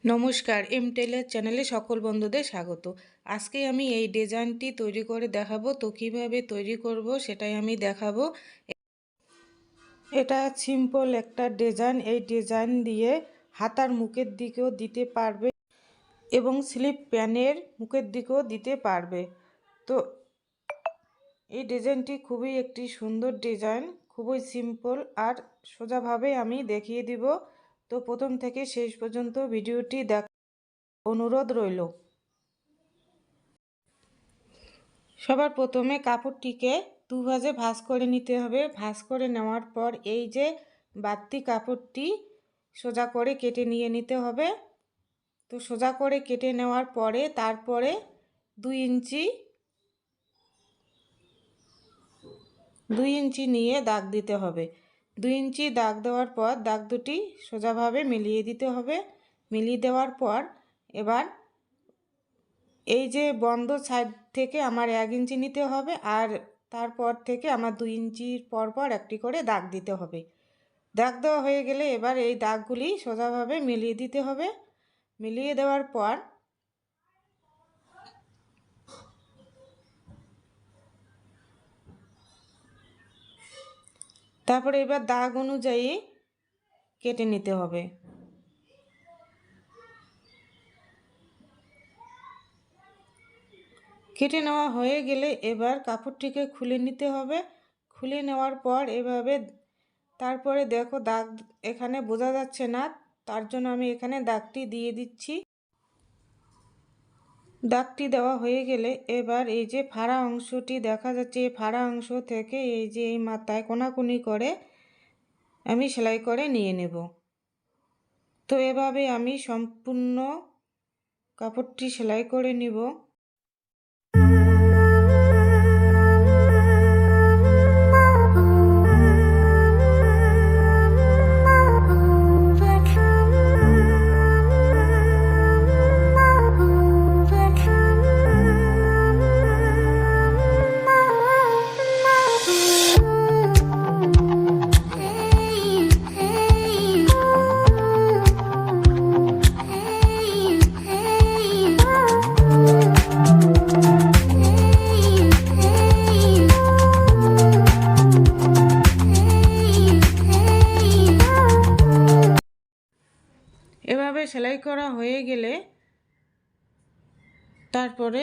নমস্কার, M Taylor চ্যানেলে সকল বন্ধুদের স্বাগত। আজকে আমি এই ডিজাইনটি তৈরি করে দেখাবো। তো কিভাবে তৈরি করব সেটাই আমি দেখাবো। এটা সিম্পল একটা ডিজাইন। এই ডিজাইন দিয়ে হাতার মুখের দিকেও দিতে পারবে এবং স্লিপ প্যানের মুখের দিকেও দিতে পারবে। তো এই ডিজাইনটি খুবই একটি সুন্দর ডিজাইন, খুবই সিম্পল আর সোজাভাবে আমি দেখিয়ে দিব। তো প্রথম থেকে শেষ পর্যন্ত ভিডিওটি অনুরোধ রইল। সবার প্রথমে কাপড়টিকে দুভাজে ভাঁজ করে নিতে হবে। ভাঁজ করে নেওয়ার পর এই যে বাড়তি কাপড়টি সোজা করে কেটে নিয়ে নিতে হবে। তো সোজা করে কেটে নেওয়ার পরে তারপরে 2 ইঞ্চি নিয়ে দাগ দিতে হবে। 2 ইঞ্চি দাগ দেওয়ার পর দাগ দুটি সোজাভাবে মিলিয়ে দিতে হবে। মিলিয়ে দেওয়ার পর এবার এই যে বন্ধ সাইড থেকে আমার 1 ইঞ্চি নিতে হবে আর তারপর থেকে আমার 2 ইঞ্চির পর একটি করে দাগ দিতে হবে। দাগ দেওয়া হয়ে গেলে এবার এই দাগগুলি সোজাভাবে মিলিয়ে দিতে হবে। মিলিয়ে দেওয়ার পর তারপরে এবার দাগ অনুযায়ী কেটে নিতে হবে। কেটে নেওয়া হয়ে গেলে এবার কাপড়টিকে খুলে নিতে হবে। খুলে নেওয়ার পর এভাবে তারপরে দেখো দাগ এখানে বোঝা যাচ্ছে না, তার জন্য আমি এখানে দাগটি দিয়ে দিচ্ছি। দাগটি দেওয়া হয়ে গেলে এবার এই যে ফাড়া অংশটি দেখা যাচ্ছে, এই ফাড়া অংশ থেকে এই যে এই মাথায় কোনাকুনি করে আমি সেলাই করে নিয়ে নেব। তো এভাবে আমি সম্পূর্ণ কাপড়টি সেলাই করে নিব। এভাবে সেলাই করা হয়ে গেলে তারপরে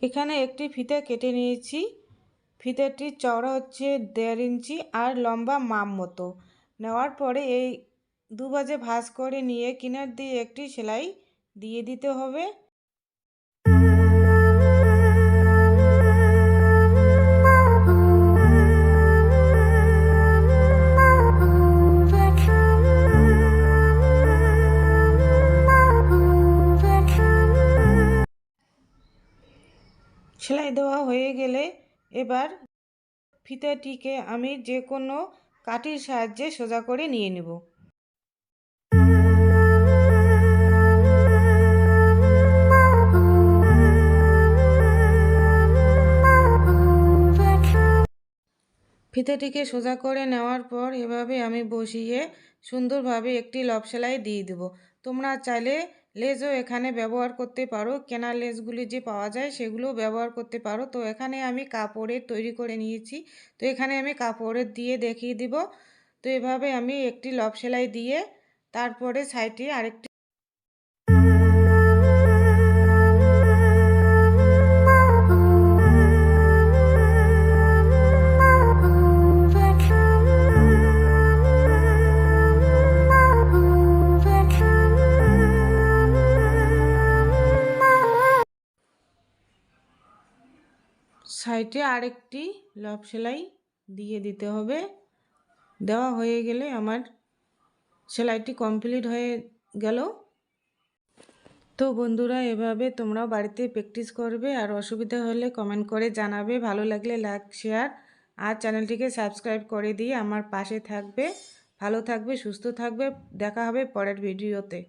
এখানে একটি ফিতা কেটে নিয়েছি। ফিতাটির চওড়া হচ্ছে 1.5 ইঞ্চি আর লম্বা মাপ মতো। নেওয়ার পরে এই দুভাজে ভাঁজ করে নিয়ে কিনার দিয়ে একটি সেলাই দিয়ে দিতে হবে। সেলাই দেওয়া হয়ে গেলে এবার ফিতাটিকে আমি যে কোনো কাঠির সাহায্যে সোজা করে নিয়ে নেব। ফিতাটিকে সোজা করে নেওয়ার পর এভাবে আমি বসিয়ে সুন্দরভাবে একটি লব সেলাই দিয়ে দেব। তোমরা চাইলে লেসও এখানে ব্যবহার করতে পারো, কেনা লেসগুলি যে পাওয়া যায় সেগুলো ব্যবহার করতে পারো। তো এখানে আমি কাপড়ের তৈরি করে নিয়েছি। তো এখানে আমি কাপড়ের দিয়ে দেখিয়ে দিব। তো এভাবে আমি একটি লব সেলাই দিয়ে তারপরে সাইডে আরেকটি সাইডে আরেকটি লব সেলাই দিয়ে দিতে হবে। দেওয়া হয়ে গেলে আমার সেলাইটি কমপ্লিট হয়ে গেল। তো বন্ধুরা, এভাবে তোমরাও বাড়িতে প্র্যাকটিস করবে আর অসুবিধা হলে কমেন্ট করে জানাবে। ভালো লাগলে লাইক, শেয়ার আর চ্যানেলটিকে সাবস্ক্রাইব করে দিয়ে আমার পাশে থাকবে। ভালো থাকবে, সুস্থ থাকবে। দেখা হবে পরের ভিডিওতে।